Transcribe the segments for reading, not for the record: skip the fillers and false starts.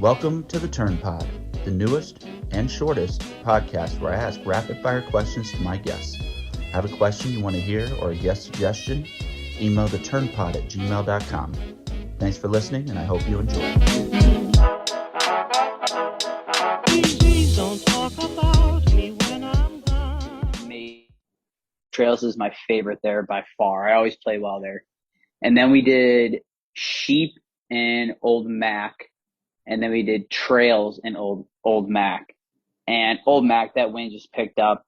Welcome to the Turn Pod, the newest and shortest podcast where I ask rapid-fire questions to my guests. Have a question you want to hear or a guest suggestion? Email theturnpod@gmail.com. Thanks for listening, and I hope you enjoy. Please don't talk about me when I'm gone. Trails is my favorite there by far. I always play well there. And then we did Sheep and Old Mac. And then we did Trails and Old Mac. And Old Mac, that wind just picked up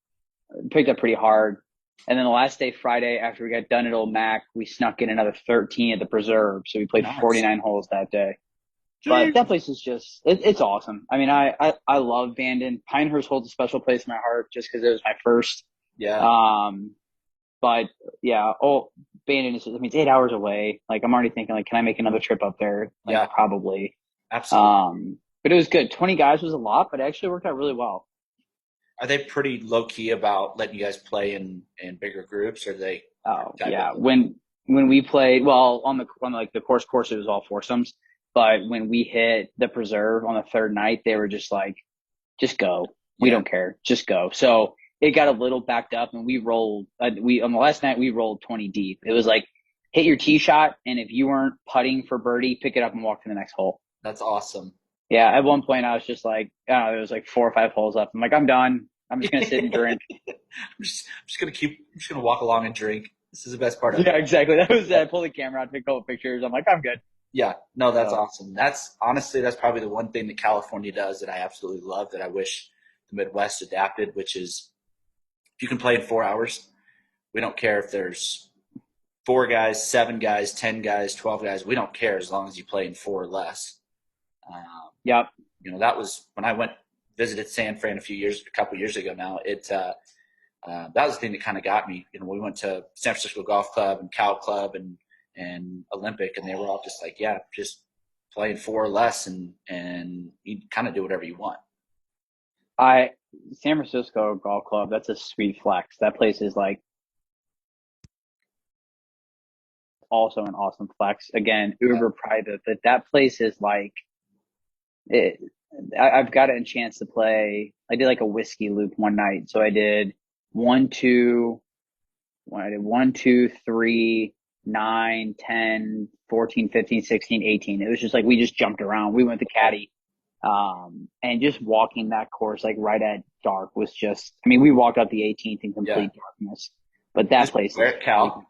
pretty hard. And then the last day, Friday, after we got done at Old Mac, we snuck in another 13 at the Preserve. So we played 49 holes that day. But that place is just, it's awesome. I mean, I love Bandon. Pinehurst holds a special place in my heart just because it was my first. Yeah. But yeah, Bandon is, it's 8 hours away. Like, I'm already thinking, like, can I make another trip up there? Like, Yeah. Probably. Absolutely. But it was good. 20 guys was a lot, but it actually worked out really well. Are they pretty low key about letting you guys play in bigger groups, or are they? Oh yeah. When we played, well, on the course, it was all foursomes. But when we hit the Preserve on the third night, they were just like, just go. We don't care. Just go. So it got a little backed up, and we rolled. On the last night, we rolled 20 deep. It was like, hit your tee shot, and if you weren't putting for birdie, pick it up and walk to the next hole. That's awesome. Yeah. At one point, I was just like, there was like 4 or 5 holes up. I'm like, I'm done. I'm just gonna sit and drink. I'm just gonna walk along and drink. This is the best part of it. Yeah, exactly. That was I pulled the camera out, took a couple pictures. I'm like, I'm good. Yeah, no, that's awesome. That's probably the one thing that California does that I absolutely love, that I wish the Midwest adapted, which is if you can play in 4 hours, we don't care if there's 4 guys, 7 guys, 10 guys, 12 guys. We don't care as long as you play in 4 or less. Yep. That was when I visited San Fran a couple years ago now. That was the thing that kind of got me. We went to San Francisco Golf Club and Cal Club and Olympic, and they were all just like, yeah, just play in 4 or less, and you kind of do whatever you want. San Francisco Golf Club, that's a sweet flex. That place is like also an awesome flex. Again, uber private, but that place is like it. I've got a chance to play. I did like a whiskey loop one night. So I did 1, 2, 3, 9, 10, 14, 15, 16, 18. It was just like, we just jumped around. We went to Caddy. And just walking that course, like right at dark was just, we walked up the 18th in complete darkness, but that place is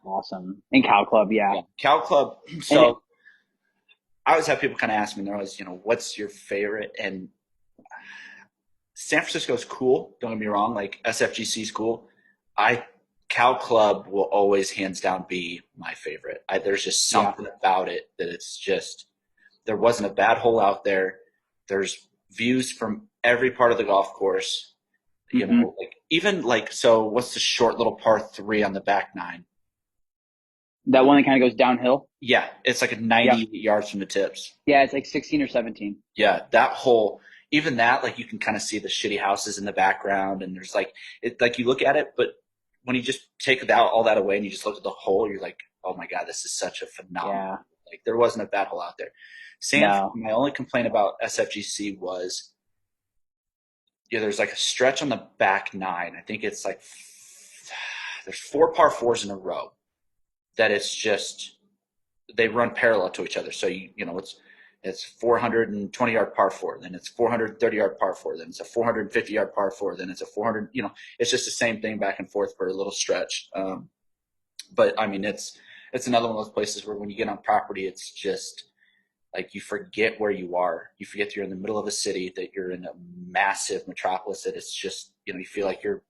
awesome. In Cal Club. Yeah. Cal Club. So I always have people kind of ask me, they're always, what's your favorite? And San Francisco is cool. Don't get me wrong. Like, SFGC is cool. Cal Club will always hands down be my favorite. There's just something about it that it's just, there wasn't a bad hole out there. There's views from every part of the golf course, so what's the short little par 3 on the back 9? That one that kind of goes downhill? Yeah, it's like 90 yards from the tips. Yeah, it's like 16 or 17. Yeah, that hole, even that, like, you can kind of see the shitty houses in the background, and there's you look at it, but when you just take all that away and you just look at the hole, you're like, oh my God, this is such a phenomenal. Like, there wasn't a bad hole out there. My only complaint about SFGC was, there's like a stretch on the back 9. I think it's like there's 4 par 4s in a row that it's just, they run parallel to each other. So it's 420 yard par 4, then it's 430 yard par 4, then it's a 450 yard par 4, then it's a 400. It's just the same thing back and forth for a little stretch. But it's another one of those places where when you get on property, it's just like, you forget where you are. You forget you're in the middle of a city, that you're in a massive metropolis, that it's just, you feel like you're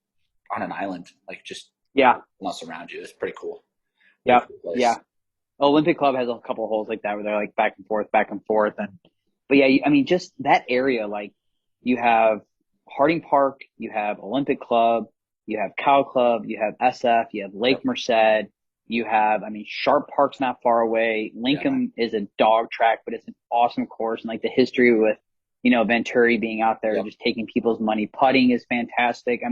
on an island, like just else around you. It's pretty cool. Yeah. Yeah. Olympic Club has a couple of holes like that where they're like back and forth. But yeah, just that area, like, you have Harding Park, you have Olympic Club, you have Cow Club, you have SF, you have Lake Merced. You have, Sharp Park's not far away. Lincoln is a dog track, but it's an awesome course. And like the history with, Venturi being out there, just taking people's money, putting is fantastic.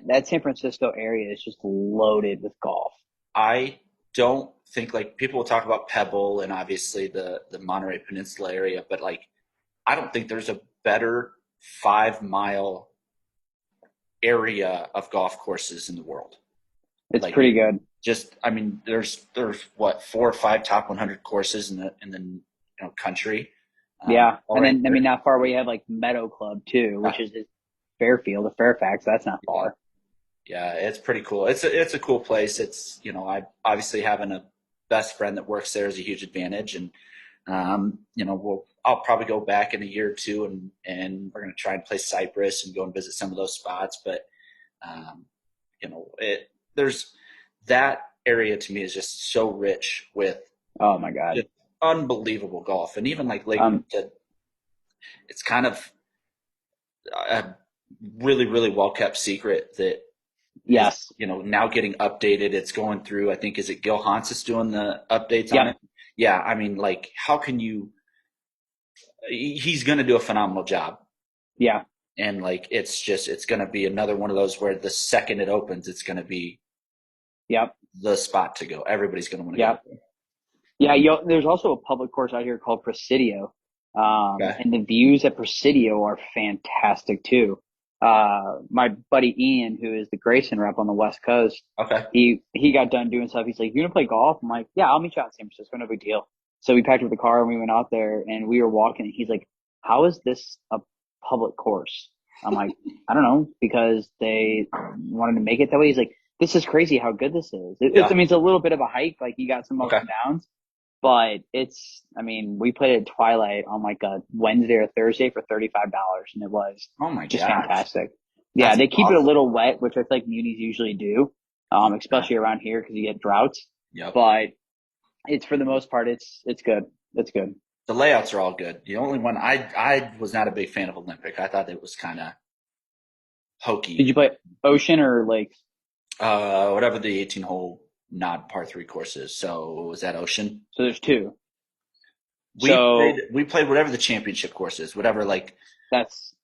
That San Francisco area is just loaded with golf. I don't think, like, people will talk about Pebble and obviously the Monterey Peninsula area, but like, I don't think there's a better 5 mile area of golf courses in the world. It's Like pretty good. just, I mean, there's what 4 or 5 top 100 courses in the country. Yeah. All And right then, I there. mean, not far away, you have like Meadow Club too, Yeah, which is Fairfield or Fairfax. That's not yeah, far. yeah, it's pretty cool. It's a cool place. It's I obviously having a best friend that works there is a huge advantage, and I'll probably go back in a year or two, and we're gonna try and play Cyprus and go and visit some of those spots. But um, there's that area to me is just so rich with Oh my God. just unbelievable golf, and even like Um, it's kind of a really really well kept secret that is yes. now getting updated. It's going through. I think is it Gil Hans is doing the updates on Yep. it. Yeah, I mean, like, how can you? He's going to do a phenomenal job, Yeah. and like, it's going to be another one of those where the second it opens, it's going to be Yep. the spot to go. Everybody's going to want to go Yep. there. Yeah. There's also a public course out here called Presidio. Okay. And the views at Presidio are fantastic too. My buddy Ian, who is the Grayson rep on the West Coast, Okay. he got done doing stuff. He's like, "You gonna play golf?" I'm like, "Yeah, I'll meet you out in San Francisco. No big deal." So we packed up the car and we went out there and we were walking. And he's like, "How is this a public course?" I'm like, "I don't know, because they wanted to make it that way." He's like, "This is crazy how good this is." I Yeah. mean, it's a little bit of a hike. Like you got some ups Okay. and downs, but I mean, we played at Twilight on like a Wednesday or Thursday for $35, and it was Oh my just gosh, fantastic. Yeah, that's they keep it a awesome. little wet, which I feel like munis usually do, Okay. especially around here because you get droughts. Yep. But it's for the most part, it's good. It's good. The layouts are all good. The only one I was not a big fan of Olympic. I thought it was kind of Did hokey. you play Ocean or Lakes? Whatever the 18 hole not par three course is. So was that Ocean? So there's two. We played So we played whatever the championship course is. Whatever like that's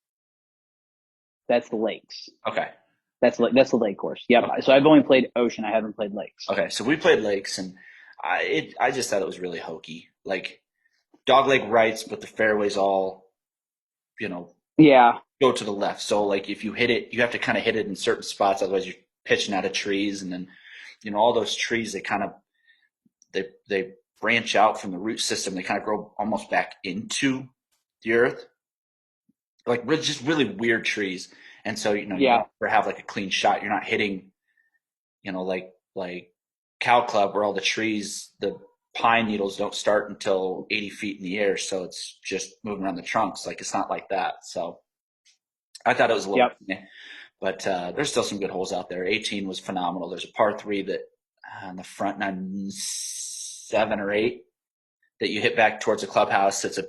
that's the Lakes. okay. That's the lake course. Yep. Okay. So I've only played Ocean. I haven't played Lakes. Okay. So we played Lakes, and I just thought it was really hokey. Like dogleg rights, but the fairways all you know Yeah. go to the left. So like if you hit it, you have to kind of hit it in certain spots, otherwise you're pitching out of trees, and then all those trees they branch out from the root system. They kind of grow almost back into the earth, like just really weird trees. And so you Yeah. never have like a clean shot. You're not hitting like cow club where all the trees, the pine needles don't start until 80 feet in the air, so it's just moving around the trunks. Like it's not like that. So I thought it was a little, Yep. but there's still some good holes out there. 18 was phenomenal. There's a par three that on the front nine, 7 or 8 that you hit back towards the clubhouse. It's a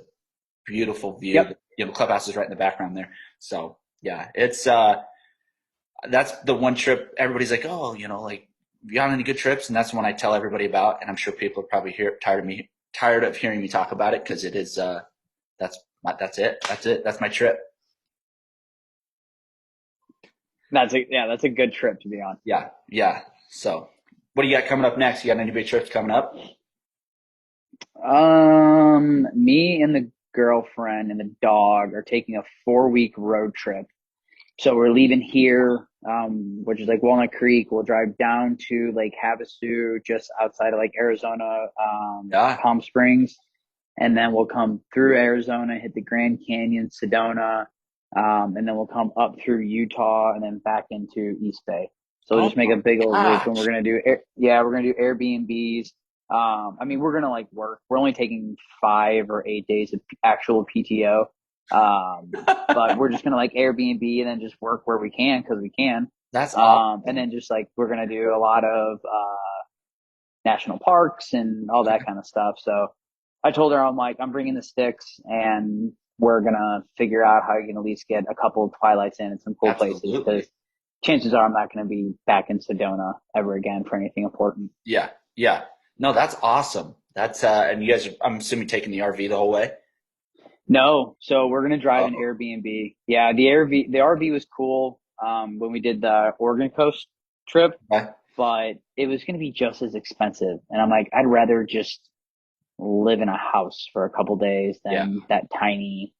beautiful view. Yep. The clubhouse is right in the background there. So yeah, it's that's the one trip everybody's like, oh, like you on any good trips? And that's the one I tell everybody about. And I'm sure people are probably tired of hearing me talk about it, because it is that's it. That's my trip. That's a good trip to be on. Yeah, yeah. So, what do you got coming up next? You got any big trips coming up? Me and the girlfriend and the dog are taking a 4-week road trip. So we're leaving here, which is like Walnut Creek. We'll drive down to Lake Havasu, just outside of like Arizona, Yeah. Palm Springs, and then we'll come through Arizona, hit the Grand Canyon, Sedona, and then we'll come up through Utah and then back into East Bay. So we'll Oh just make my a big old loop, and gosh. we're gonna do Airbnbs. I mean, we're gonna like work. We're only taking 5 or 8 days of actual PTO. But we're just gonna like Airbnb and then just work where we can because we can. That's And awesome. then just like we're gonna do a lot of national parks and all that kind of stuff. So I told her I'm like I'm bringing the sticks and we're gonna figure out how you can at least get a couple of twilights in some cool places Absolutely. because chances are I'm not gonna be back in Sedona ever again for anything important. Yeah, yeah. No, that's awesome. That's and you guys are, I'm assuming, taking the RV the whole way. No, so we're gonna drive an Oh, Airbnb. Yeah, the RV was cool when we did the Oregon Coast trip, okay. but it was gonna be just as expensive. And I'm like, I'd rather just live in a house for a couple days Yeah. than that tiny.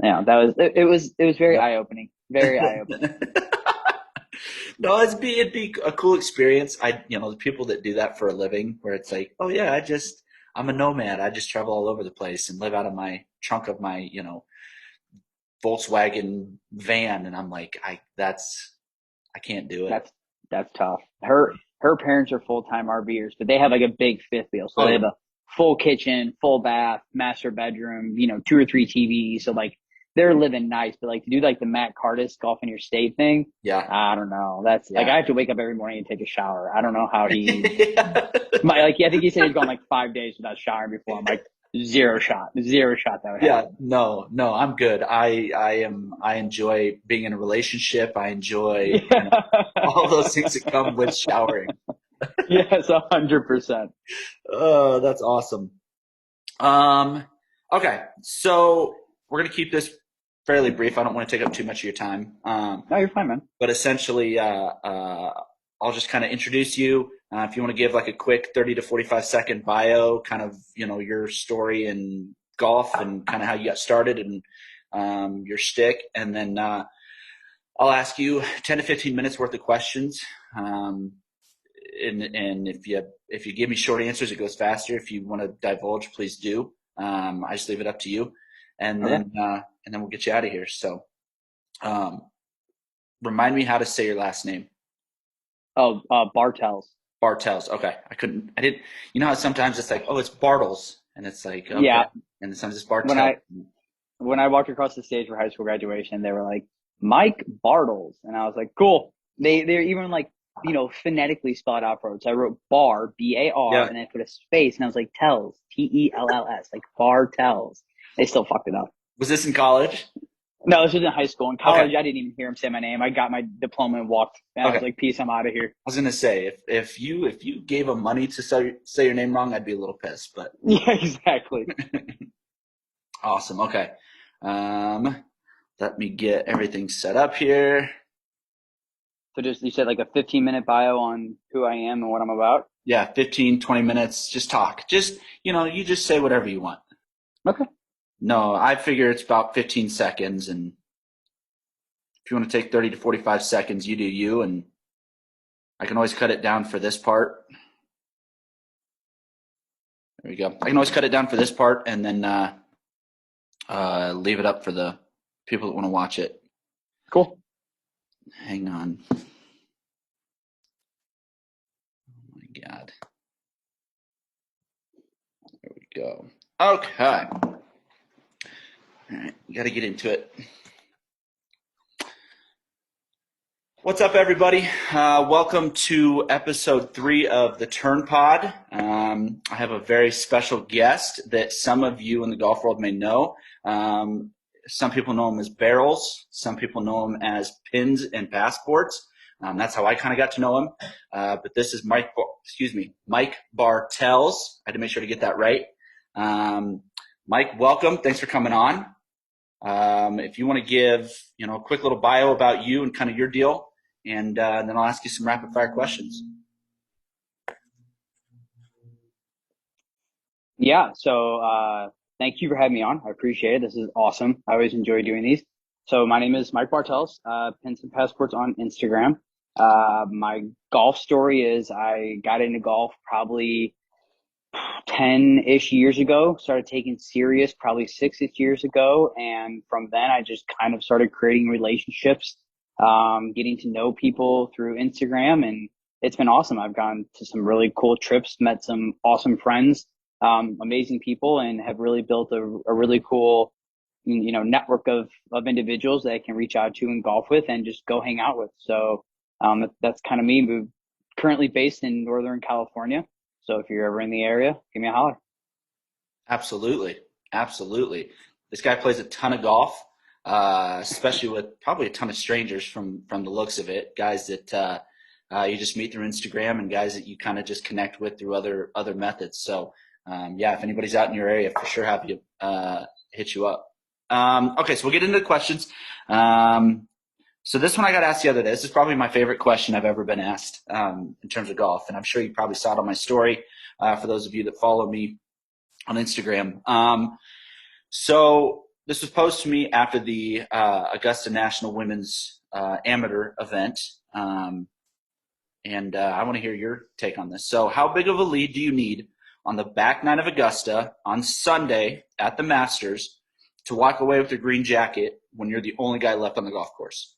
Yeah, it was very eye opening, very eye opening. No, it'd be a cool experience. The people that do that for a living, where it's like, oh yeah, I'm a nomad. I just travel all over the place and live out of my trunk of my, Volkswagen van. And I'm like, I can't do it. That's that's tough. Her parents are full time RVers, but they have like a big fifth wheel, so they Oh have a full kitchen, full bath, master bedroom, 2 or 3 TVs. So like they're living nice, but like to do like the Matt Cardis golf in your state thing, yeah, I don't know. That's like yeah. I have to wake up every morning and take a shower. I don't know how I think he said he's gone like 5 days without showering before. I'm like zero shot that would Yeah, happen. no, I'm good. I enjoy being in a relationship. I enjoy, all those things that come with showering. Yes, 100%. Oh, that's awesome. Um, okay, so we're gonna keep this fairly brief. I don't want to take up too much of your time. No, you're fine, man. But essentially, I'll just kind of introduce you. If you want to give like a quick 30 to 45-second bio, kind of, your story in golf and kind of how you got started and your shtick. And then I'll ask you 10 to 15 minutes worth of questions. And if you give me short answers, it goes faster. If you want to divulge, please do. I just leave it up to you. And Okay. then we'll get you out of here. So remind me how to say your last name. Oh, Bartels. Bartels. Okay. I didn't, how sometimes it's like, oh, it's Bartels. And it's like, okay. Yeah, And sometimes it's when Bartels. I walked across the stage for high school graduation, they were like Mike Bartels, and I was like, cool. They're even like phonetically spelled out for it. So I wrote Bar BAR Yeah. and then I put a space, and I was like Tells TELLS, like Bartels. They still fucked it up. Was this in college? No, this was in high school. In Okay. college, I didn't even hear him say my name. I got my diploma and walked, and I Okay. was like, peace, I'm out of here. I was gonna say if you gave him money to say your name wrong, I'd be a little pissed. But Yeah, exactly. awesome. Okay. Let me get everything set up here. So just you said like a 15-minute bio on who I am and what I'm about. Yeah, 15, 20 minutes. Just talk. Just you just say whatever you want. Okay. No, I figure it's about 15 seconds, and if you want to take 30 to 45 seconds, you do you, and I can always cut it down for this part. There we go. I can always cut it down for this part and then leave it up for the people that want to watch it. Cool. Hang on. Oh my God. There we go. Okay. All right, you got to get into it. What's up, everybody? Welcome to episode 3 of the Turn Pod. I have a very special guest that some of you in the golf world may know. Some people know him as Barrels. Some people know him as Pins and Passports. That's how I kind of got to know him. But this is Mike Bartels. I had to make sure to get that right. Mike, welcome. Thanks for coming on. If you want to give, a quick little bio about you and kind of your deal, and then I'll ask you some rapid fire questions. Yeah. So thank you for having me on. I appreciate it. This is awesome. I always enjoy doing these. So my name is Mike Bartels, Pins and Passports on Instagram. My golf story is I got into golf probably 10-ish years ago, started taking serious probably 6-ish years ago. And from then I just kind of started creating relationships, getting to know people through Instagram, and it's been awesome. I've gone to some really cool trips, met some awesome friends, amazing people, and have really built a really cool, network of individuals that I can reach out to and golf with and just go hang out with. So, that's kind of me. We're currently based in Northern California. So if you're ever in the area, give me a holler. Absolutely. Absolutely. This guy plays a ton of golf, especially with probably a ton of strangers from the looks of it, guys that you just meet through Instagram and guys that you kind of just connect with through other methods. So, yeah, if anybody's out in your area, for sure have you hit you up. Okay, so we'll get into the questions. So this one I got asked the other day. This is probably my favorite question I've ever been asked in terms of golf, and I'm sure you probably saw it on my story for those of you that follow me on Instagram. So this was posed to me after the Augusta National Women's Amateur event, and I want to hear your take on this. So, how big of a lead do you need on the back nine of Augusta on Sunday at the Masters to walk away with your green jacket when you're the only guy left on the golf course?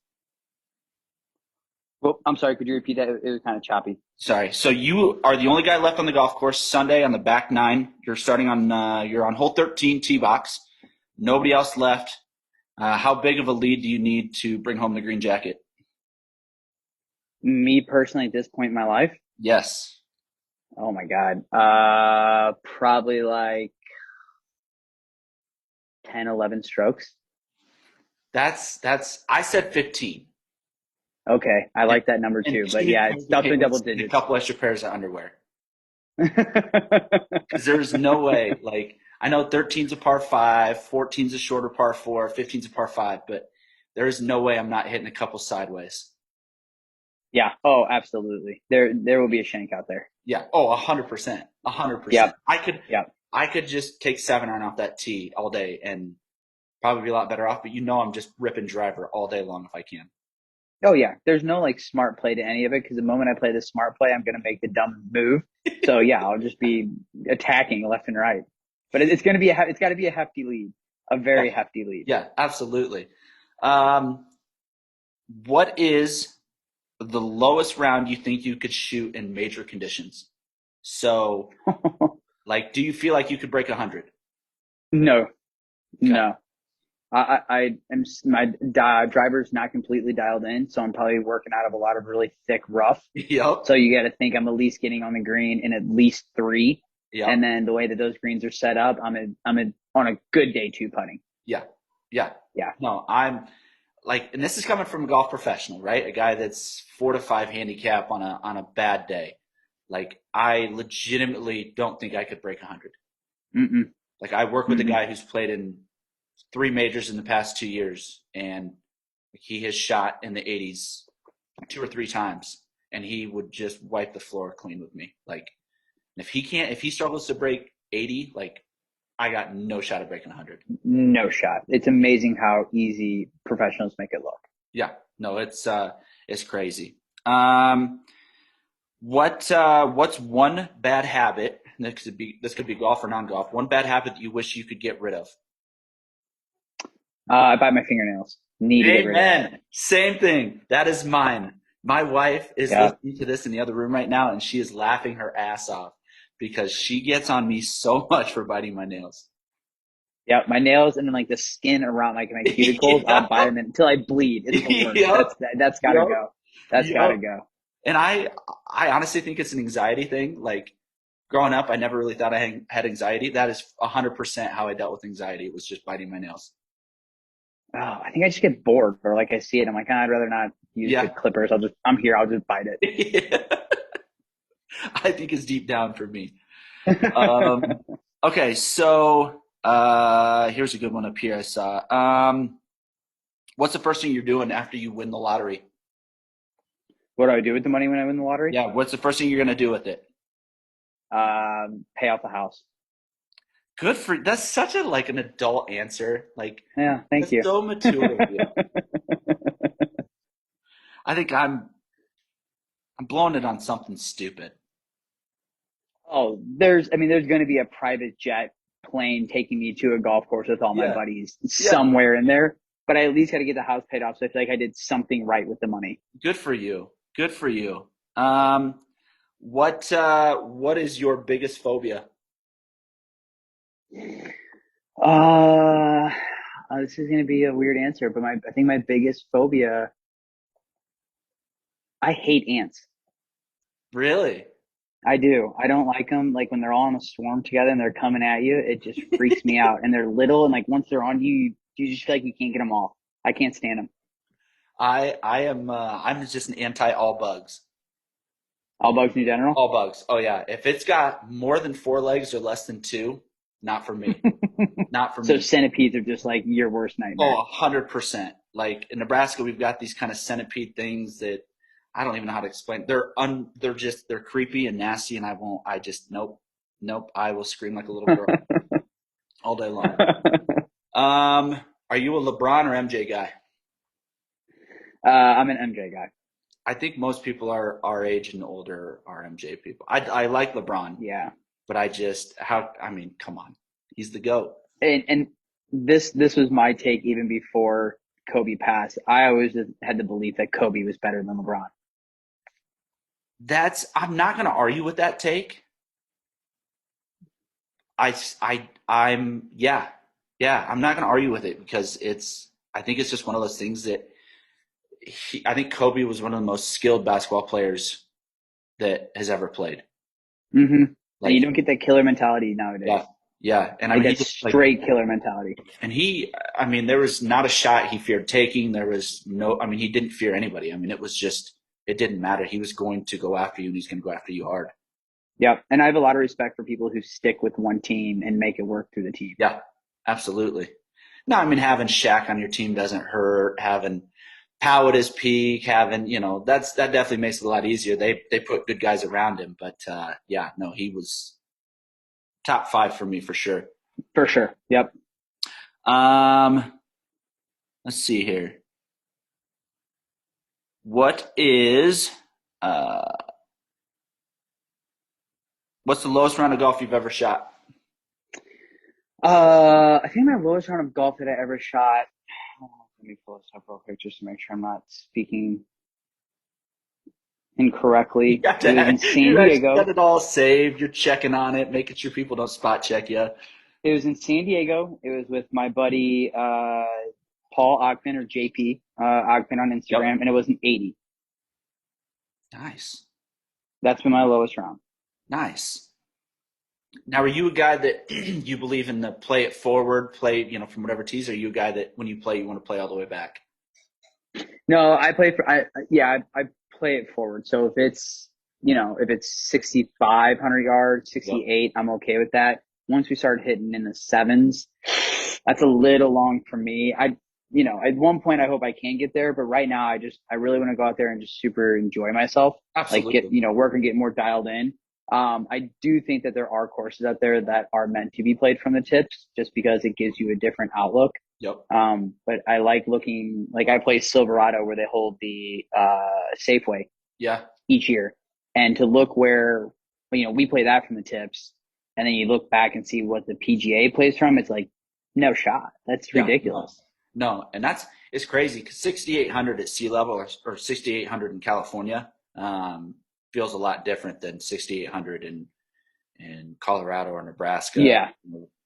Well, I'm sorry. Could you repeat that? It was kind of choppy. Sorry. So you are the only guy left on the golf course Sunday on the back nine. You're starting on you're on hole 13 tee box. Nobody else left. How big of a lead do you need to bring home the green jacket? Me personally, at this point in my life, Yes. oh my God, probably like 10, 11 strokes. That's I said 15. Okay, I like that number And too. But yeah, it's definitely double and a digits. couple extra pairs of underwear. Because there's no way. Like, I know 13's a par 5, 14's a shorter par 4, 15's a par 5, but there is no way I'm not hitting a couple sideways. Yeah. Oh, absolutely. There will be a shank out there. Yeah. Oh, 100%. 100%. Yep. I Yep. could just take 7-iron off that tee all day and probably be a lot better off, but I'm just ripping driver all day long if I can. Oh yeah. There's no like smart play to any of it because the moment I play the smart play, I'm gonna make the dumb move. So yeah, I'll just be attacking left and right. But it's gonna be it's got to be a hefty lead, a very hefty lead. Yeah, absolutely. What is the lowest round you think you could shoot in major conditions? So, like, do you feel like you could break 100? No, no. I am my driver's not completely dialed in, so I'm probably working out of a lot of really thick rough. Yep. So you got to think I'm at least getting on the green in at least 3. Yep. And then the way that those greens are set up, I'm on a good day 2 putting. Yeah. Yeah. Yeah. No, I'm like, and this is coming from a golf professional, right? A guy that's 4 to 5 handicap on a bad day. Like, I legitimately don't think I could break 100. Mm-mm. Like, I work with a guy who's played in 3 majors in the past 2 years, and he has shot in the 80s 2 or 3 times, and he would just wipe the floor clean with me. Like, if he struggles to break 80, like, I got no shot at breaking 100. No shot. It's amazing how easy professionals make it look. Yeah, no, it's crazy. What's one bad habit? This could be golf or non-golf. One bad habit that you wish you could get rid of. I bite my fingernails. Need to get rid of it. Amen. Same thing. That is mine. My wife is listening to this in the other room right now, and she is laughing her ass off because she gets on me so much for biting my nails. Yeah, my nails and then like the skin around like my cuticles, I'll bite them until I bleed. It's the worst. Yep. That's gotta Yep. go. That's gotta go. And I honestly think it's an anxiety thing. Like, growing up, I never really thought I had anxiety. That is 100% how I dealt with anxiety. It was just biting my nails. Oh, I think I just get bored or like I see it. I'm like, I'd rather not use the clippers. I'll just bite it. I think it's deep down for me. Okay, so here's a good one up here I saw. What's the first thing you're doing after you win the lottery? What do I do with the money when I win the lottery? Yeah, what's the first thing you're gonna do with it? Pay off the house. Good for that's such a like an adult answer. Like, yeah, thank you. So mature of you. I think I'm blowing it on something stupid. Oh, there's going to be a private jet plane taking me to a golf course with all my buddies somewhere in there. But I at least got to get the house paid off, so I feel like I did something right with the money. Good for you. Good for you. What is your biggest phobia? This is going to be a weird answer, but I think my biggest phobia, I hate ants. Really? I do. I don't like them. Like when they're all in a swarm together and they're coming at you, it just freaks me out. And they're little, and like once they're on you, you just feel like you can't get them off. I can't stand them. I'm just an anti all bugs. All bugs in general? All bugs. Oh yeah. If it's got more than 4 legs or less than 2, not for me. Not for me. So centipedes are just like your worst nightmare. Oh, 100%. Like in Nebraska, we've got these kind of centipede things that I don't even know how to explain. They're creepy and nasty, and nope. I will scream like a little girl all day long. Are you a LeBron or MJ guy? I'm an MJ guy. I think most people are our age and older are MJ people. I like LeBron, Yeah. but I mean, come on. He's the GOAT. And this was my take even before Kobe passed. I always just had the belief that Kobe was better than LeBron. I'm not going to argue with that take. Yeah, I'm not going to argue with it because I think it's just one of those things that I think Kobe was one of the most skilled basketball players that has ever played. Mm-hmm. And you Like, don't get that killer mentality nowadays. yeah, yeah. And I Like mean, that straight killer mentality. and I mean, there was not a shot he feared taking. There was I mean, he didn't fear anybody. I mean, it didn't matter. He was going to go after you and he's going to go after you hard. Yeah. And I have a lot of respect for people who stick with one team and make it work through the team. Yeah, absolutely. No, I mean, having Shaq on your team doesn't hurt. Having Powell at his peak, that definitely makes it a lot easier. They put good guys around him, but yeah, no, he was top 5 for me for sure. For sure. Yep. Let's see here. What is what's the lowest round of golf you've ever shot? I think my lowest round of golf that I ever shot. Let me pull this up real quick just to make sure I'm not speaking incorrectly. It was in San Diego. You got it all saved. You're checking on it, making sure people don't spot check you. It was in San Diego. It was with my buddy Paul Ogden or JP Ogden on Instagram, and it was an 80. Nice. That's been my lowest round. Nice. Now, are you a guy that you believe in the play it forward, play from whatever tees? Or are you a guy that when you play, you want to play all the way back? No, I play I play it forward. So if it's 6,500 yards, 68, I'm okay with that. Once we start hitting in the sevens, that's a little long for me. At one point I hope I can get there, but right now I really want to go out there and just super enjoy myself. Absolutely. Like work and get more dialed in. I do think that there are courses out there that are meant to be played from the tips just because it gives you a different outlook. Yep. But I like looking, like I play Silverado where they hold the Safeway each year. And to look where, we play that from the tips and then you look back and see what the PGA plays from, it's like, no shot. That's ridiculous. No. And it's crazy because 6,800 at sea level or 6,800 in California feels a lot different than 6,800 in Colorado or Nebraska. Yeah.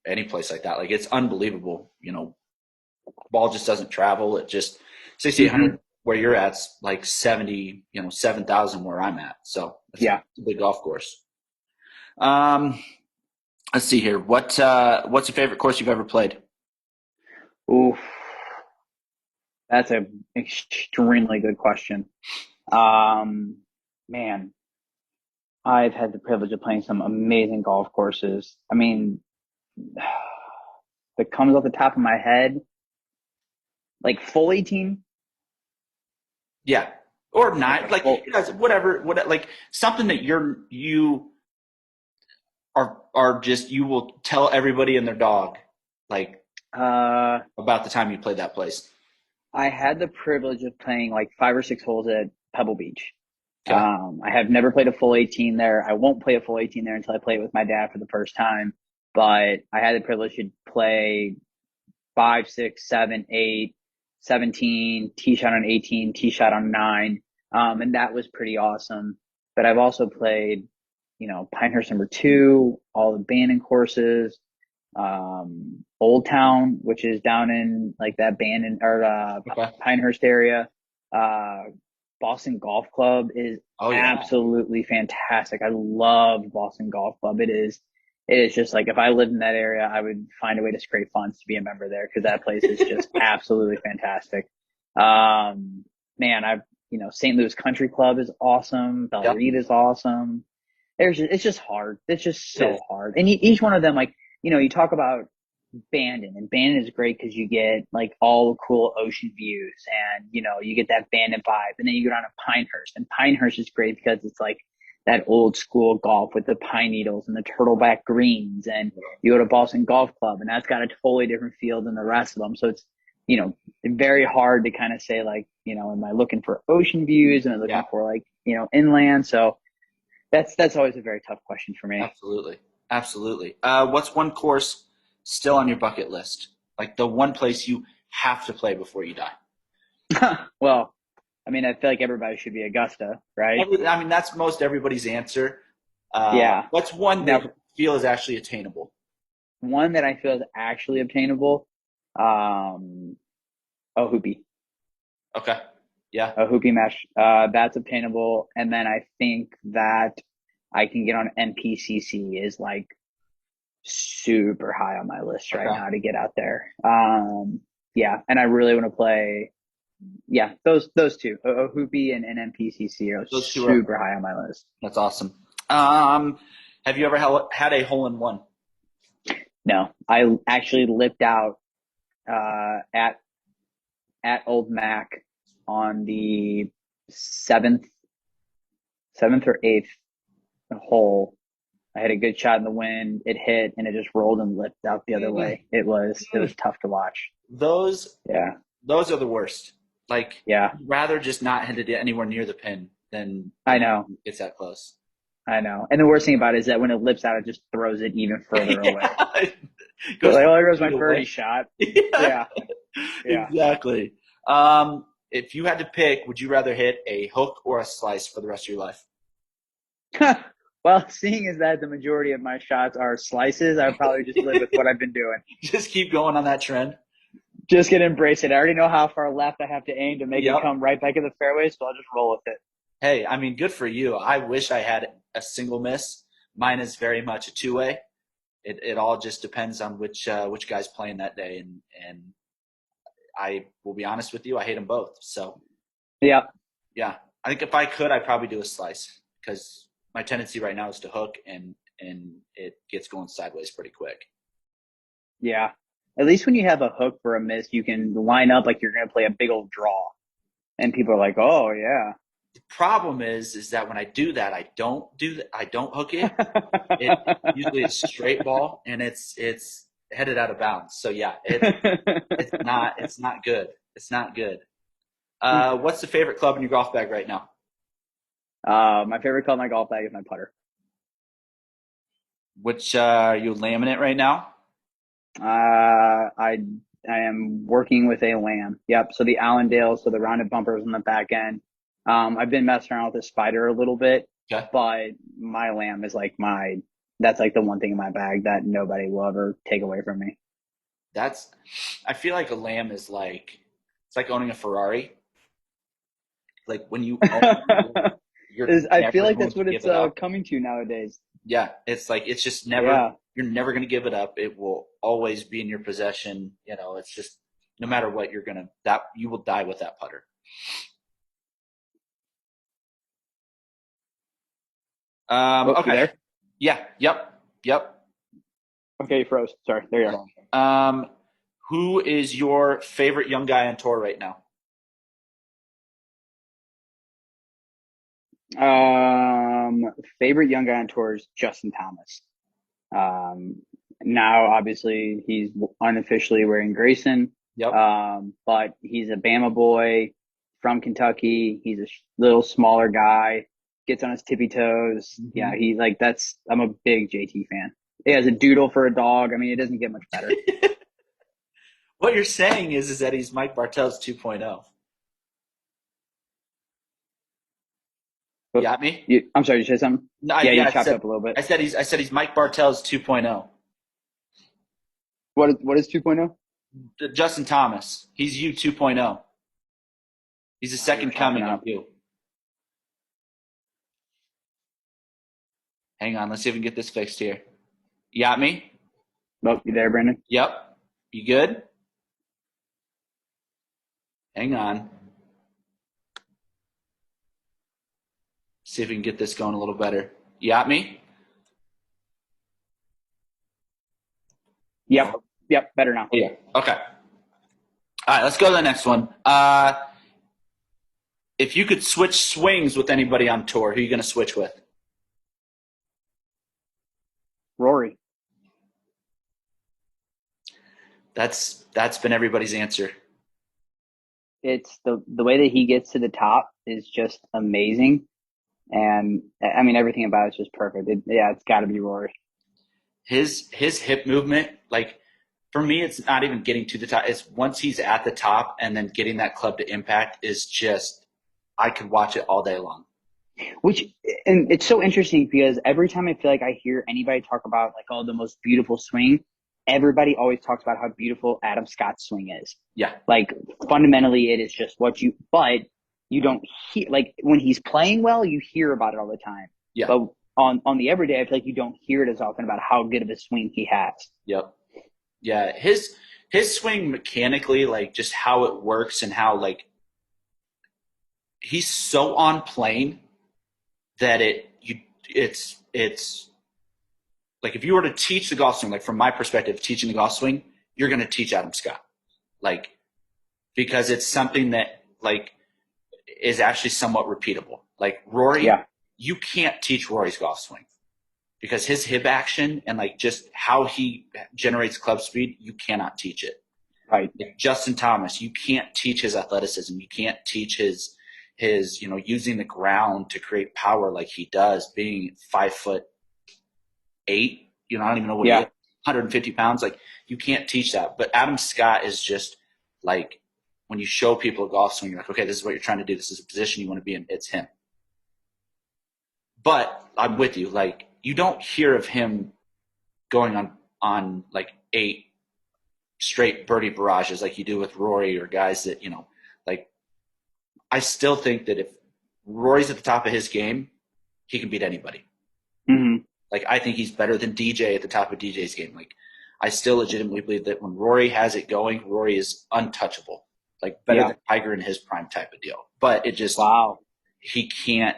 Any place like that. Like, it's unbelievable. Ball just doesn't travel. It just 6,800 where you're at's like 70, 7,000 where I'm at. So it's a big golf course. Let's see here. What's your favorite course you've ever played? Oof. That's an extremely good question. Man, I've had the privilege of playing some amazing golf courses. I mean, that comes off the top of my head, like full 18. Yeah. Or not, like whatever, like something that you are just, you will tell everybody and their dog, like about the time you played that place. I had the privilege of playing like 5 or 6 holes at Pebble Beach. Okay. I have never played a full 18 there. I won't play a full 18 there until I play it with my dad for the first time. But I had the privilege to play 5, 6, 7, 8, 17, tee shot on 18, tee shot on 9. And that was pretty awesome. But I've also played, Pinehurst number 2, all the Bannon courses, Old Town, which is down in like that Bannon or Pinehurst area. Boston Golf Club is absolutely fantastic. I love Boston Golf Club. It is just like if I lived in that area, I would find a way to scrape funds to be a member there because that place is just absolutely fantastic. Man, St. Louis Country Club is awesome. Bellerive is awesome. It's just hard. It's just so hard. And each one of them, like, you talk about Bandon, and Bandon is great because you get like all the cool ocean views and you get that Bandon vibe, and then you go down to Pinehurst, and Pinehurst is great because it's like that old school golf with the pine needles and the turtleback greens, and you go to Boston Golf Club, and that's got a totally different feel than the rest of them. So it's, very hard to kind of say like, am I looking for ocean views? Am I looking Yeah, for like, inland? So that's always a very tough question for me. absolutely. Absolutely. What's one course still on your bucket list? Like the one place you have to play before you die? Well, I mean, I feel like everybody should be Augusta, right? I mean, that's most everybody's answer. Yeah. What's one that Now, you feel is actually attainable? one that I feel is actually obtainable, um, Hoopy. Okay. Yeah. A Hoopy mesh. That's obtainable. And then I think that I can get on NPCC is like super high on my list right Okay. now to get out there. Yeah. And I really want to play. Yeah, those two, Hoopy and NPCC are Those two are super high on my list. that's awesome. Have you ever had a hole in one? No, I actually lipped out at Old Mac on the seventh or eighth hole. I had a good shot in the wind. It hit and it just rolled and lipped out the other way. It was tough to watch. Those Yeah, those are the worst. Like, yeah, I'd rather just not hit it anywhere near the pin than I know, it's that close. I know. And the worst thing about it is that when it lips out, it just throws it even further away. Yeah. So Goes like, oh, there goes my feet birdie away. shot. Yeah. Yeah, yeah. Exactly. If you had to pick, would you rather hit a hook or a slice for the rest of your life? Well, seeing as that the majority of my shots are slices, I would probably just live with what I've been doing. Just keep going on that trend. Just gonna embrace it. I already know how far left I have to aim to make Yep. it come right back in the fairway, so I'll just roll with it. Hey, I mean, good for you. I wish I had a single miss. Mine is very much a two-way. It all just depends on which guy's playing that day, and I will be honest with you, I hate them both. So Yeah, yeah, I think if I could, I'd probably do a slice because my tendency right now is to hook, and it gets going sideways pretty quick. yeah. At least when you have a hook for a miss, you can line up like you're gonna play a big old draw, and people are like, "Oh yeah." The problem is that when I do that, I don't do that. I don't hook it. It usually it's straight ball, and it's headed out of bounds. So yeah, it's not good. It's not good. What's the favorite club in your golf bag right now? My favorite club in my golf bag is my putter. Which you laminate right now? I am working with a lamb. Yep. So the Allendale, so the rounded bumpers on the back end. I've been messing around with the spider a little bit, Okay. but my lamb is like that's like the one thing in my bag that nobody will ever take away from me. I feel like a lamb is like it's like owning a Ferrari. Like when you own it, you're I feel never like going that's to what give it's it up. coming to nowadays. Yeah, it's like it's just never Yeah. you're never going to give it up. It will always be in your possession. It's just no matter what that you will die with that putter. Oh, you Okay. there? Yeah. Yep. Okay, you froze. Sorry. There you Who is your favorite young guy on tour right now? are. Favorite young guy on tour is Justin Thomas. Now obviously he's unofficially wearing Grayson. Yep. But he's a Bama boy from Kentucky. He's a little smaller guy, gets on his tippy toes. Mhm. Yeah, he's like I'm a big JT fan. He has a doodle for a dog. I mean, it doesn't get much better. What you're saying is that he's Mike Bartels 2.0. You got me? I'm sorry, did you say something? No, Yeah, you I chopped said, up a little bit. I said he's Mike Bartels 2.0. What is 2.0? Justin Thomas. He's you 2.0. He's the second coming of you. Hang on, let's see if we can get this fixed here. You got me? Oh, you there, Brandon? Yep. You good? Hang on. See if we can get this going a little better. You got me? Yep, better now. Yeah. Okay. All right, let's go to the next one. If you could switch swings with anybody on tour, who are you going to switch with? That's been everybody's answer. It's the way that he gets to the top is just amazing. And I mean, everything about it's just perfect. Yeah, it's got to be Rory. His hip movement, like for me, it's not even getting to the top. It's once he's at the top and then getting that club to impact is just I could watch it all day long. Which, and it's so interesting because every time I feel like I hear anybody talk about like, oh, the most beautiful swing, everybody always talks about how beautiful Adam Scott's swing is. Yeah. Like fundamentally, it is just but you don't hear, like when he's playing well, you hear about it all the time. Yeah. But on the everyday, I feel like you don't hear it as often about how good of a swing he has. Yep. Yeah. His swing mechanically, like just how it works and how like he's so on plane that it's like if you were to teach the golf swing, like from my perspective, teaching the golf swing, you're going to teach Adam Scott, like because it's something that like is actually somewhat repeatable. Like Rory, Yeah. you can't teach Rory's golf swing because his hip action and like just how he generates club speed, you cannot teach it. Right. Like Justin Thomas, you can't teach his athleticism. You can't teach his using the ground to create power like he does, being 5'8". I don't even know what he is, 150 pounds. Like you can't teach that. But Adam Scott is just like when you show people a golf swing, you're like, okay, this is what you're trying to do. This is a position you want to be in. It's him. But I'm with you. Like you don't hear of him going on like 8 straight birdie barrages like you do with Rory or guys that, like I still think that if Rory's at the top of his game, he can beat anybody. Mm-hmm. Like I think he's better than DJ at the top of DJ's game. Like I still legitimately believe that when Rory has it going, Rory is untouchable. Like better than Tiger in his prime type of deal. But it just he can't.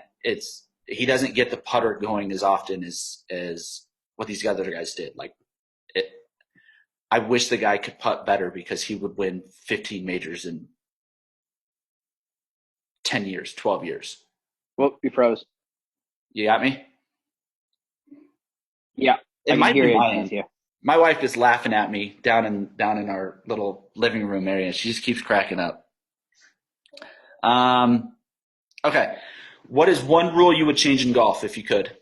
He doesn't get the putter going as often as what these other guys did. Like I wish the guy could putt better because he would win 15 majors in 10 years, 12 years. Whoop, you froze. You got me? Yeah. It might be my end. Yeah. My wife is laughing at me down in our little living room area. She just keeps cracking up. Okay. What is one rule you would change in golf if you could?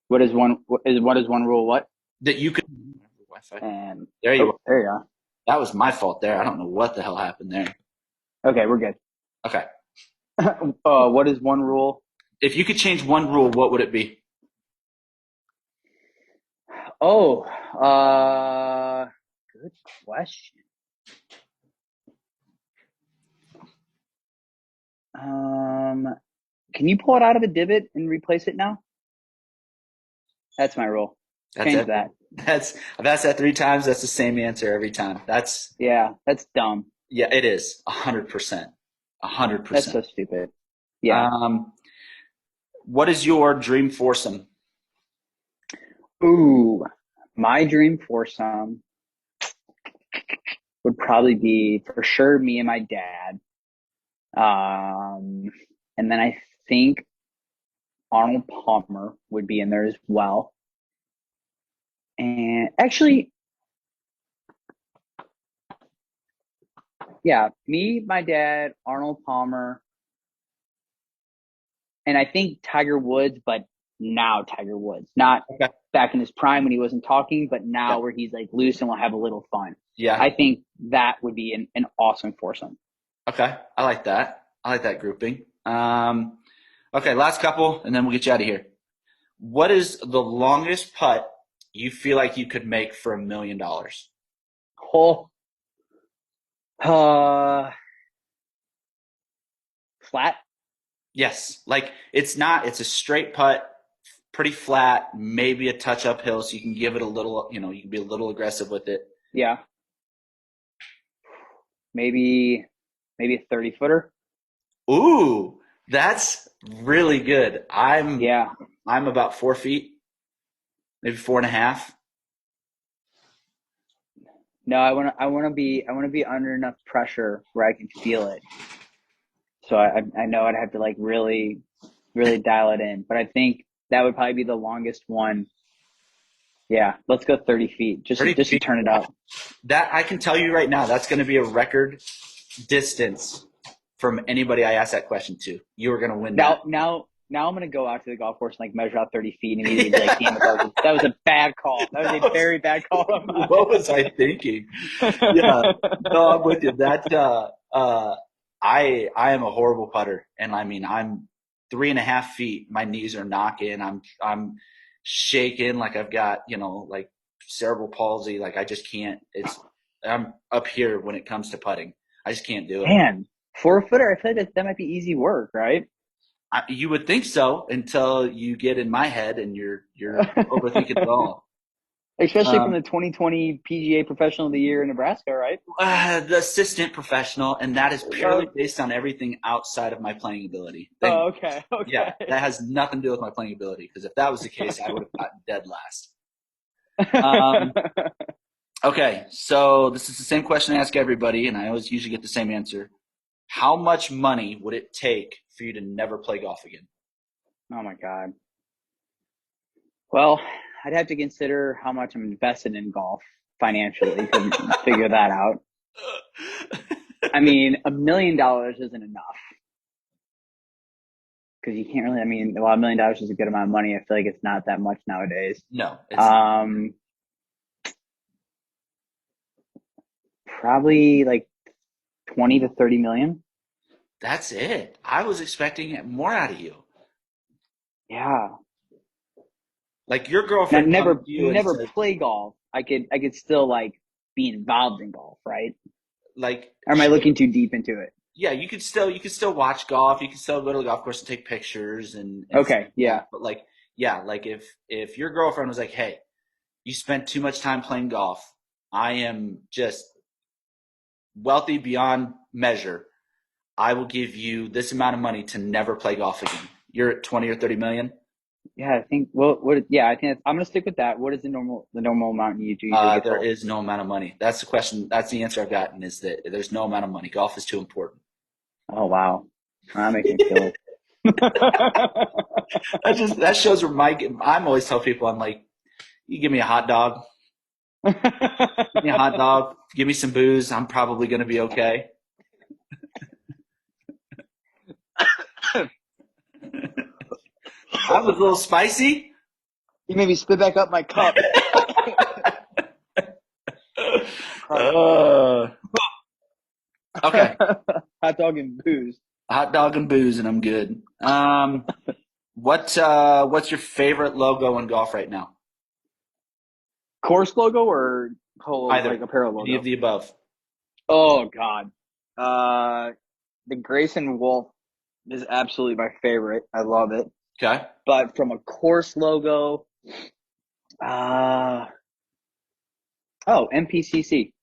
What is one rule? What? That you could. And there you go. There you are. That was my fault there. I don't know what the hell happened there. Okay, we're good. Okay. What is one rule? If you could change one rule, what would it be? Oh, good question. Can you pull it out of a divot and replace it now? That's my rule. Change that. I've asked that 3 times. That's the same answer every time. That's dumb. Yeah, it is 100%. 100%. That's so stupid. Yeah. What is your dream foursome? Ooh, my dream foursome would probably be for sure me and my dad. And then I think Arnold Palmer would be in there as well. And actually, yeah, me, my dad, Arnold Palmer, and I think Tiger Woods, but now Tiger Woods, not back in his prime when he wasn't talking, but now where he's like loose and will have a little fun. Yeah. I think that would be an awesome foursome. Okay. I like that. I like that grouping. Okay, last couple, and then we'll get you out of here. What is the longest putt you feel like you could make for $1 million? Flat? Yes. Like it's a straight putt, pretty flat, maybe a touch uphill, so you can give it a little, you can be a little aggressive with it. Yeah. Maybe a 30-footer. Ooh, that's really good. I'm about 4 feet, maybe 4.5. No, I want to be under enough pressure where I can feel it. So I know I'd have to like really, really dial it in. But I think that would probably be the longest one. Yeah, let's go 30 feet. Just 30 just to feet. turn it up. That I can tell you right now, that's going to be a record distance from anybody I asked that question to. You are going to win that. Now I'm gonna go out to the golf course and like measure out 30 feet and immediately be like, damn it, that was a bad call. That was a very bad call on mine. What was I thinking? Yeah, no, I'm with you. That I am a horrible putter, and I mean I'm 3.5 feet. My knees are knocking. I'm shaking like I've got like cerebral palsy. Like I just can't. I'm up here when it comes to putting. I just can't do it. Man, 4-footer, I feel like that might be easy work, right? You would think so until you get in my head and you're overthinking it all. Especially from the 2020 PGA Professional of the Year in Nebraska, right? The assistant professional, and that is purely based on everything outside of my playing ability. Okay. Yeah, that has nothing to do with my playing ability, because if that was the case, I would have gotten dead last. Okay, so this is the same question I ask everybody, and I always usually get the same answer. How much money would it take for you to never play golf again? Oh my God. Well, I'd have to consider how much I'm invested in golf financially to figure that out. I mean, $1 million isn't enough because you can't really. I mean, well, $1 million is a good amount of money. I feel like it's not that much nowadays. No, it's not. Probably like 20 to 30 million. That's it. I was expecting more out of you. Yeah. Like your Now, girlfriend never comes to you and says, play golf. I could still like be involved in golf, right? like, Or am I looking too deep into it? yeah, you could still watch golf. You could still go to the golf course and take pictures and Okay, stuff like yeah. that. But like, yeah, like if your girlfriend was like, hey, you spent too much time playing golf. I am just wealthy beyond measure. I will give you this amount of money to never play golf again. You're at 20 or 30 million. Yeah, I think. Well, yeah, I think I'm gonna stick with that. What is the normal amount you usually get There told? is no amount of money. That's the question. That's the answer I've gotten, is that there's no amount of money. Golf is too important. Oh wow, that makes me feel it. That shows where I'm always tell people, I'm like, you give me a hot dog, give me a hot dog, give me some booze, I'm probably going to be okay. That was a little spicy. You made me spit back up my cup. Okay. Hot dog and booze. Hot dog and booze, and I'm good. What's your favorite logo in golf right now? Course logo or whole Either. like apparel logo? Any of the above. Oh God, the Grayson Wolf is absolutely my favorite. I love it. Okay. But from a course logo, MPCC,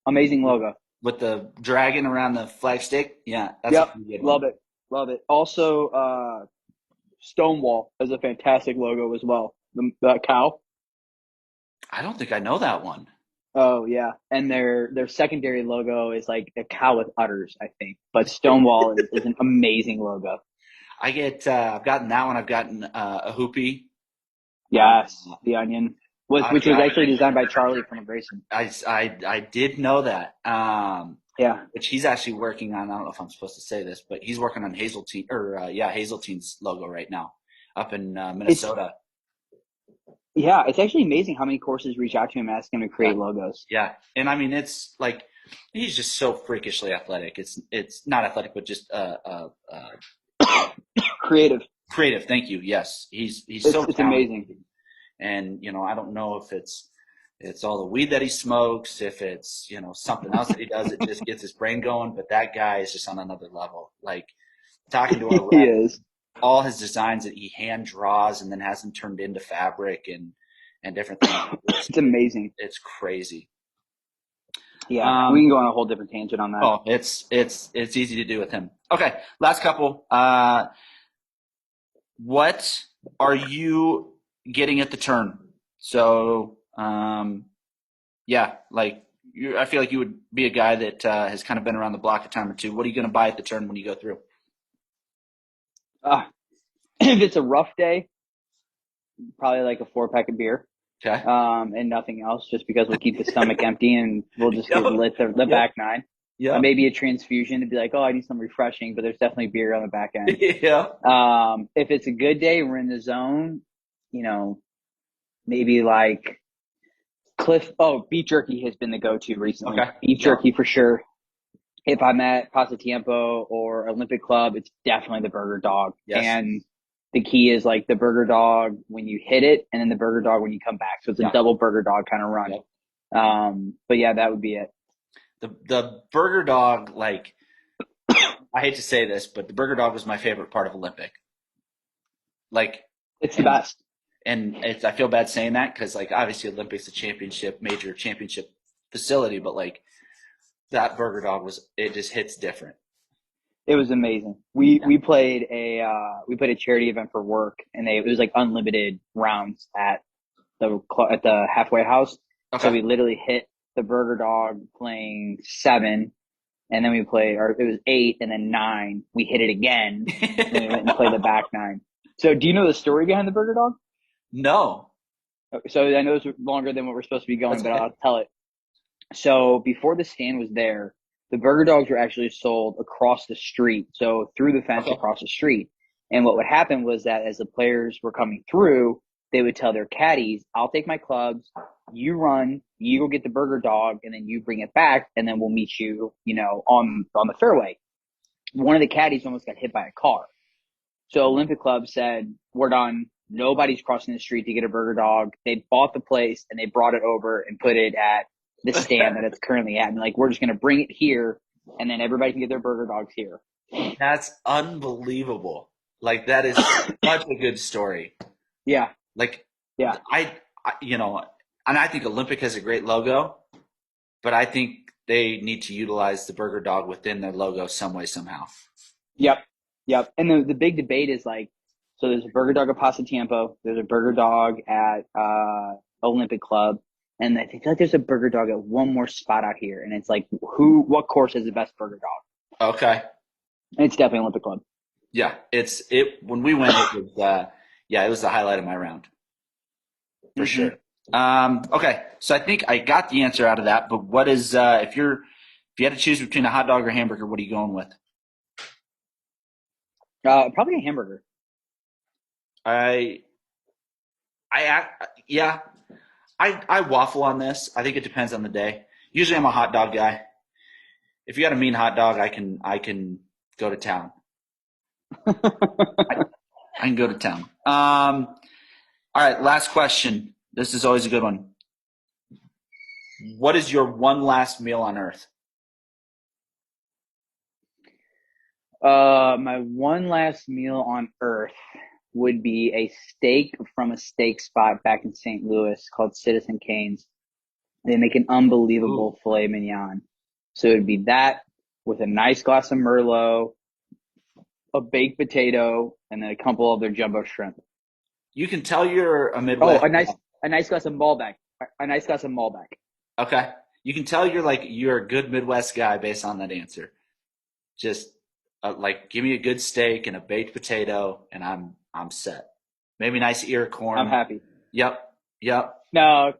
amazing logo. With the dragon around the flagstick? Yeah, that's Yep, a good love one. it, love it. Also, Stonewall is a fantastic logo as well. The cow. I don't think I know that one. Oh yeah, and their secondary logo is like a cow with udders, I think. But Stonewall is an amazing logo. I've gotten that one. I've gotten a hoopy. Yes, the onion, I've which was got, actually designed by Charlie from Grayson. I did know that. Yeah, Which he's actually working on. I don't know if I'm supposed to say this, but he's working on Hazeltine's logo right now up in Minnesota. It's actually amazing how many courses reach out to him asking him to create logos. Yeah, and I mean it's like he's just so freakishly athletic. It's not athletic, but just Creative. creative. Thank you. Yes, he's so It's talented. amazing. And I don't know if it's all the weed that he smokes, if it's something else that he does that just gets his brain going. But that guy is just on another level. Like talking to our He rep, is. all his designs that he hand draws and then has them turned into fabric and different things. It's amazing. It's crazy. Yeah, we can go on a whole different tangent on that. Oh, it's easy to do with him. Okay, last couple. What are you getting at the turn? So, I feel like you would be a guy that has kind of been around the block a time or two. What are you going to buy at the turn when you go through? If it's a rough day, probably like a 4-pack of beer. Okay. and nothing else, just because we'll keep the stomach empty and we'll just get Yep. lit the Yep. back nine. Yep. Maybe a transfusion to be like, oh, I need some refreshing, but there's definitely beer on the back end. Yeah. If it's a good day, we're in the zone, maybe like beef jerky has been the go-to recently. Okay. Beef Yep. jerky for sure. If I'm at Pasatiempo or Olympic Club, it's definitely the burger dog. Yes. And the key is like the burger dog when you hit it and then the burger dog when you come back. So it's a Yeah. double burger dog kind of run. Yep. But yeah, that would be it. The burger dog, like, I hate to say this, but the burger dog was my favorite part of Olympic. Like, It's the and best. I feel bad saying that because, like, obviously Olympics a major championship facility, but like that burger dog it just hits different. It was amazing. We played a charity event for work, and it was like unlimited rounds at the halfway house. So Okay. we literally hit the burger dog playing 7, and then we played, or it was 8, and then 9. We hit it again, and then we went and played the back 9. So do you know the story behind the burger dog? No. So I know it's longer than what we're supposed to be going, That's but okay. I'll tell it. So before the stand was there, the burger dogs were actually sold across the street. So through the fence Okay. across the street. And what would happen was that as the players were coming through, they would tell their caddies, I'll take my clubs, you run, you go get the burger dog, and then you bring it back, and then we'll meet you, on the fairway. One of the caddies almost got hit by a car. So Olympic Club said, we're done. Nobody's crossing the street to get a burger dog. They bought the place and they brought it over and put it at the stand that it's currently at. And like, we're just going to bring it here and then everybody can get their burger dogs here. That's unbelievable. Like, that is such a good story. Yeah. Like, Yeah. And I think Olympic has a great logo, but I think they need to utilize the burger dog within their logo some way, somehow. Yep. Yep. And the big debate is like, so there's a burger dog at Pasatiempo. There's a burger dog at Olympic Club. And I think like there's a burger dog at one more spot out here. And it's like, what course has the best burger dog? Okay. And it's definitely Olympic Club. Yeah. When we went, it was the highlight of my round. For sure. Okay. So I think I got the answer out of that, but what is, if you had to choose between a hot dog or hamburger, what are you going with? Probably a hamburger. I waffle on this. I think it depends on the day. Usually I'm a hot dog guy. If you got a mean hot dog, I can go to town. I can go to town. All right, last question. This is always a good one. What is your one last meal on earth? My one last meal on earth would be a steak from a steak spot back in St. Louis called Citizen Cane's. They make an unbelievable filet mignon. So it'd be that with a nice glass of Merlot, a baked potato, and then a couple of their jumbo shrimp. You can tell you're a Midwest. Oh, a nice glass of Malbec. A nice glass of Malbec. Okay. You can tell you're a good Midwest guy based on that answer. Just give me a good steak and a baked potato, and I'm set. Maybe a nice ear of corn. I'm happy. Yep. No,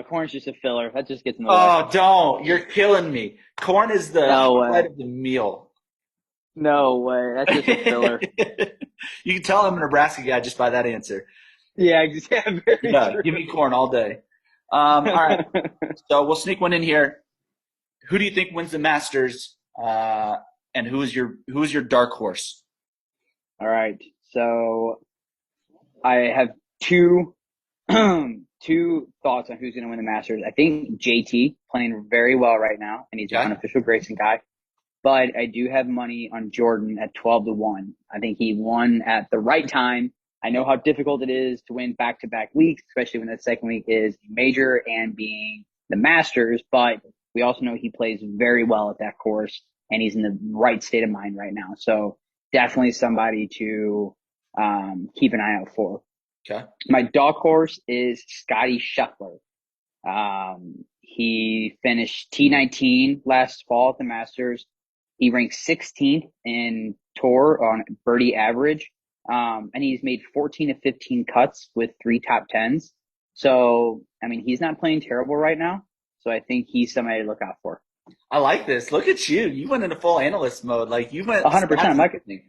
corn's just a filler. That just gets in the way. Oh, don't! You're killing me. Corn is the highlight of the meal. No way. That's just a filler. You can tell I'm a Nebraska guy just by that answer. Yeah, very true. Give me corn all day. All right. So we'll sneak one in here. Who do you think wins the Masters? And who's your dark horse? All right. So I have two thoughts on who's going to win the Masters. I think JT playing very well right now, and he's an unofficial Grayson guy. But I do have money on Jordan at 12-1. I think he won at the right time. I know how difficult it is to win back-to-back weeks, especially when that second week is major and being the Masters. But we also know he plays very well at that course, and he's in the right state of mind right now. So definitely somebody to keep an eye out for. Okay. My dog horse is Scotty Scheffler. He finished T19 last fall at the Masters. He ranked 16th in tour on birdie average. And he's made 14 of 15 cuts with 3 top 10s. So, I mean, he's not playing terrible right now. So I think he's somebody to look out for. I like this. Look at you. You went into full analyst mode. Like you went 100%. stats I'm and not, everything.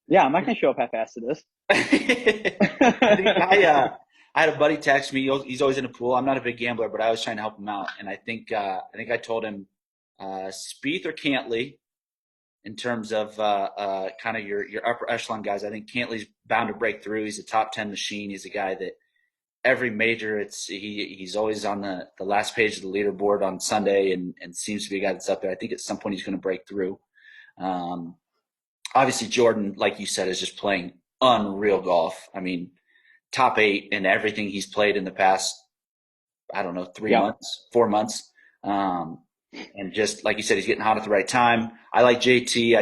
yeah, I'm not going to show up half-assed to this. I think I had a buddy text me. He's always in a pool. I'm not a big gambler, but I was trying to help him out, and I think I told him Spieth or Cantley in terms of kind of your upper echelon guys. I think Cantley's bound to break through. He's a top 10 machine. He's a guy that every major he's always on the last page of the leaderboard on Sunday and seems to be a guy that's up there. I think at some point he's going to break through. Um, Obviously Jordan, like you said, is just playing unreal golf. I mean, top 8 in everything he's played in the past, I don't know, 3 Yep. months, 4 months. And just like you said, he's getting hot at the right time. I like JT.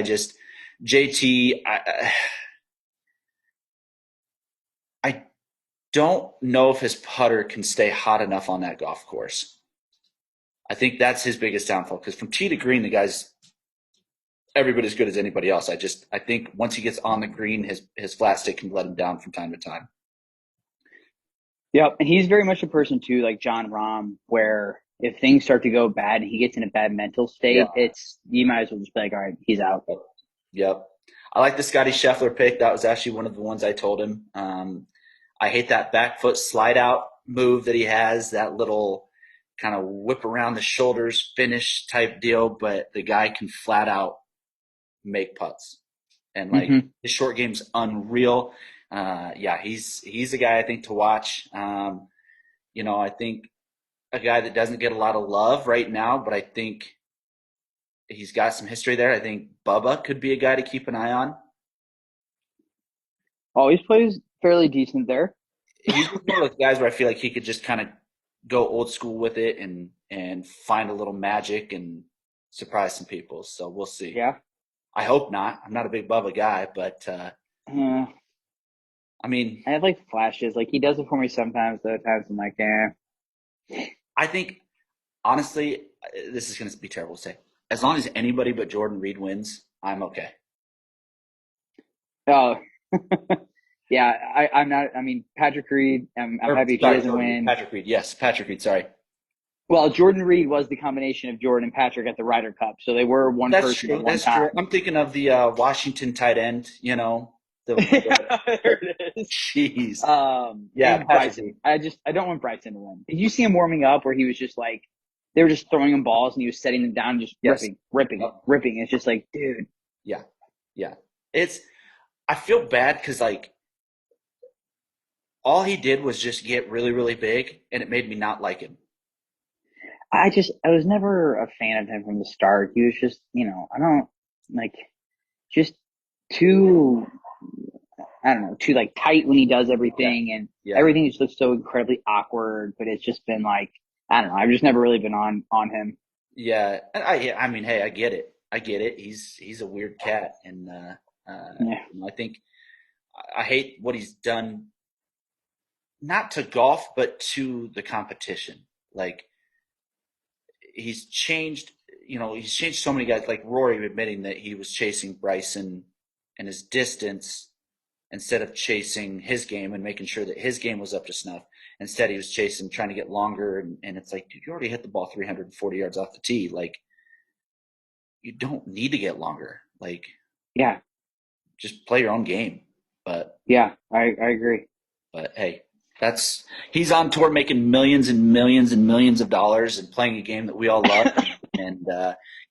I don't know if his putter can stay hot enough on that golf course. I think that's his biggest downfall because from tee to green, the guy's every bit as good as anybody else. I think once he gets on the green, his flat stick can let him down from time to time. Yep. And he's very much a person too, like John Rahm, where if things start to go bad and he gets in a bad mental Yeah. state, you might as well just be like, all right, he's out. Yep. I like the Scotty Scheffler pick. That was actually one of the ones I told him. I hate that back foot slide out move that he has, that little kind of whip around the shoulders finish type deal, but the guy can flat out make putts. And like his short game's unreal. Yeah, he's a guy I think to watch. I think a guy that doesn't get a lot of love right now, but I think he's got some history there. I think Bubba could be a guy to keep an eye on. Always plays fairly decent there. He's one of those guys where I feel like he could just kind of go old school with it and find a little magic and surprise some people. So we'll see. Yeah. I hope not. I'm not a big Bubba guy, but I mean, I have like flashes. Like he does it for me sometimes. Other times I'm like, I think honestly, this is going to be terrible to say. As long as anybody but Jordan Reed wins, I'm okay. oh, yeah. I'm not. I mean, Patrick Reed. I'm happy if he doesn't win. Patrick Reed. Yes, Patrick Reed. Sorry. Well, Jordan Reed was the combination of Jordan and Patrick at the Ryder Cup, so they were one That's person true. at one That's time. true. I'm thinking of the Washington tight end. There it is. Jeez. Yeah, Bryson. I don't want Bryson to win. Did you see him warming up where he was just like, they were just throwing him balls and he was setting them down, just ripping. It's just like, dude. Yeah. I feel bad because like all he did was just get really, really big, and it made me not like him. I was never a fan of him from the start. He was just, I don't like, just too, I don't know, too like tight when he does everything, and everything just looks so incredibly awkward. But it's just been like, I don't know. I've just never really been on him. Yeah, I mean, hey, I get it. He's a weird cat, and I think I hate what he's done, not to golf, but to the competition. Like he's changed so many guys. Like Rory admitting that he was chasing Bryson and his distance instead of chasing his game and making sure that his game was up to snuff. Instead, he was trying to get longer, and it's like, dude, you already hit the ball 340 yards off the tee. Like, you don't need to get longer. Like, yeah, just play your own game. But yeah, I agree. But hey, he's on tour making millions and millions and millions of dollars and playing a game that we all love and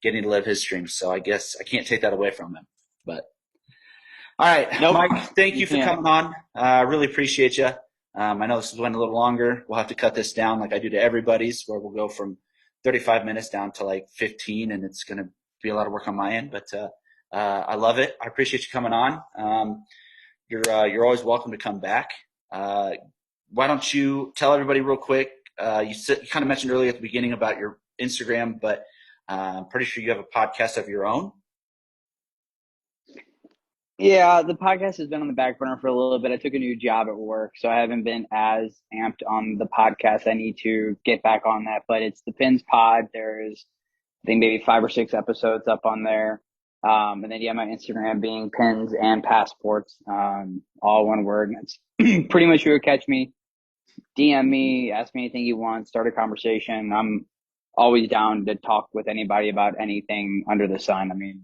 getting to live his dreams. So I guess I can't take that away from him. But all right, nope. Mike, thank you for coming on. I really appreciate you. I know this went a little longer. We'll have to cut this down like I do to everybody's, where we'll go from 35 minutes down to like 15, and it's going to be a lot of work on my end. But I love it. I appreciate you coming on. You're always welcome to come back. Why don't you tell everybody real quick? You kind of mentioned earlier at the beginning about your Instagram, but I'm pretty sure you have a podcast of your own. Yeah, the podcast has been on the back burner for a little bit. I took a new job at work, so I haven't been as amped on the podcast. I need to get back on that, but it's the Pins Pod. There's, I think, maybe 5 or 6 episodes up on there. And then my Instagram being Pins and Passports, all one word. And that's pretty much you would catch me. DM me, ask me anything you want, start a conversation. I'm always down to talk with anybody about anything under the sun. I mean,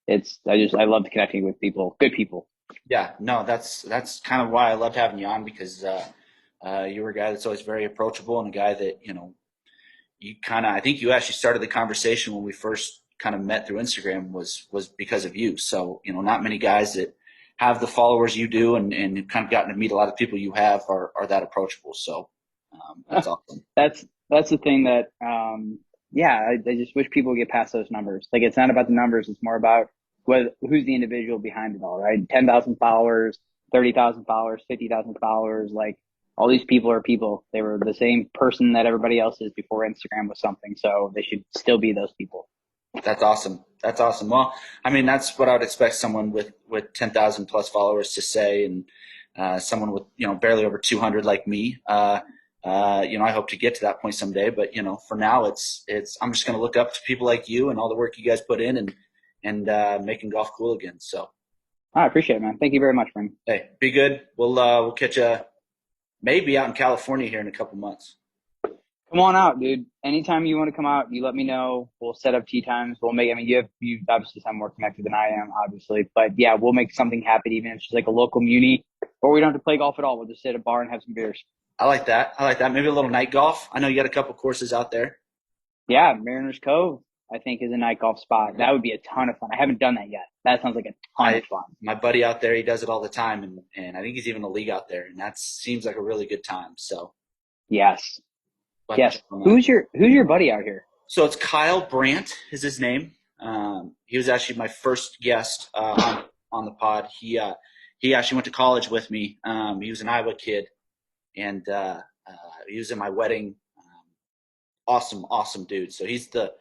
I love connecting with people, good people. Yeah, no, that's kind of why I loved having you on, because you were a guy that's always very approachable, and a guy that, you kind of, I think you actually started the conversation when we first kind of met through Instagram was because of you. So, not many guys that have the followers you do, and kind of gotten to meet a lot of people you have are that approachable. So, that's awesome. That's the thing that, yeah, I just wish people would get past those numbers. Like, it's not about the numbers. It's more about who's the individual behind it all, right? 10,000 followers, 30,000 followers, 50,000 followers. Like, all these people are people. They were the same person that everybody else is before Instagram was something. So they should still be those people. That's awesome. That's awesome. Well, I mean, that's what I would expect someone with 10,000 plus followers to say, and someone with, barely over 200 like me. I hope to get to that point someday, but for now I'm just going to look up to people like you and all the work you guys put in, and making golf cool again. So I appreciate it, man. Thank you very much, friend. hey, be good. We'll catch you maybe out in California here in a couple months. Come on out, dude. Anytime you want to come out, you let me know. We'll set up tee times. We'll make, I mean, you obviously sound more connected than I am, obviously, but yeah, we'll make something happen, even if it's just like a local muni, or we don't have to play golf at all. We'll just sit at a bar and have some beers. I like that. Maybe a little night golf. I know you got a couple courses out there. Yeah, Mariners Cove, I think, is a night golf spot. That would be a ton of fun. I haven't done that yet. That sounds like a ton of fun. My buddy out there, he does it all the time, and I think he's even in a league out there, and that seems like a really good time. So yes. but Yes. Who's your buddy out here? So it's Kyle Brandt is his name. He was actually my first guest on the pod. He actually went to college with me. He was an Iowa kid, and he was in my wedding. Awesome dude. So he's the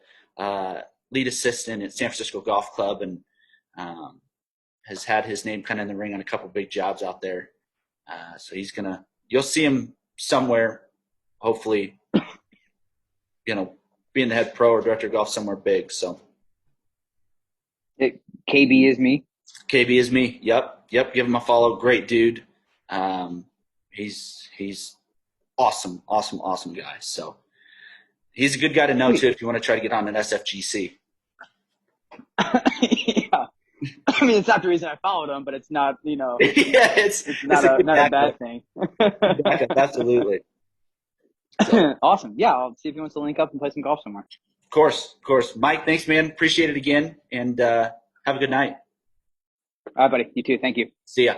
lead assistant at San Francisco Golf Club, and has had his name kind of in the ring on a couple big jobs out there. So you'll see him somewhere, hopefully, being the head pro or director of golf somewhere big. So KB is me. KB is me. Yep. Give him a follow. Great dude. He's awesome guy. So he's a good guy to know too if you want to try to get on an SFGC. Yeah. I mean, it's not the reason I followed him, but it's not, Yeah, it's not a bad thing. Absolutely. So. Awesome. Yeah, I'll see if he wants to link up and play some golf somewhere. Of course. Mike, thanks, man. Appreciate it again, and have a good night. All right, buddy. You too. Thank you. See ya.